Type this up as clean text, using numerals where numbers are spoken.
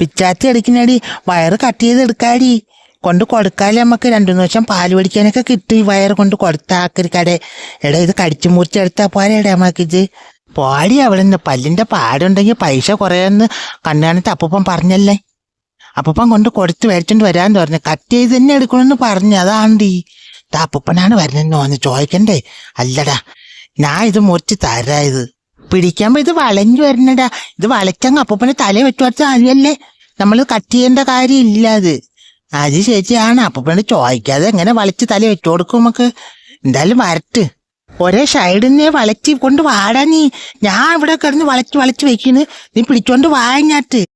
പിച്ചാത്തി അടിക്കുന്നടി, വയറ് കട്ട് ചെയ്ത് എടുക്കാടി, കൊണ്ട് കൊടുക്കാല്ലേ നമുക്ക് 2-3 വർഷം പാല് പിടിക്കാനൊക്കെ കിട്ടി. വയറ് കൊണ്ട് കൊടുത്താക്കരുക്കടെ. എടാ ഇത് കടിച്ചു മുറിച്ചെടുത്താ പോരെടാ നമുക്കിത്. പോടി അവിടെ നിന്ന്. പല്ലിന്റെ പാടുണ്ടെങ്കിൽ പൈസ കുറയാന്ന് കണ്ണാനത്ത് അപ്പൂപ്പൻ പറഞ്ഞല്ലേ. അപ്പൂപ്പൻ കൊണ്ട് കൊടുത്ത് മേടിച്ചോണ്ട് വരാന്ന് പറഞ്ഞു. കട്ട് ചെയ്ത് തന്നെ എടുക്കണമെന്ന് പറഞ്ഞു. അതാണ്ടി അപ്പൂപ്പനാണ് വരുന്നെന്ന് തോന്നുന്നു. ചോദിക്കണ്ടേ? അല്ലടാ, ഞാൻ ഇത് മുറിച്ച് തരാ. ഇത് പിടിക്കുമ്പോ ഇത് വളഞ്ഞു വരണടാ. ഇത് വളച്ചങ്ങ് അപ്പൂപ്പനെ തല വെച്ചു വച്ചാൽ മതിയല്ലേ. നമ്മൾ കട്ട് ചെയ്യേണ്ട കാര്യം ഇല്ല. അത് ശരിയാണ്. അപ്പൂപ്പനോട് ചോദിക്കാതെ എങ്ങനെ വളച്ച് തല വെച്ചു കൊടുക്കും നമുക്ക്. എന്തായാലും വരട്ട്. ഒരേ സൈഡിന്നെ വളച്ച് കൊണ്ട് വാടാ നീ. ഞാൻ ഇവിടെ കിടന്ന് വളച്ച് വെക്കുന്നു. നീ പിടിച്ചോണ്ട് വാങ്ങാട്ട്.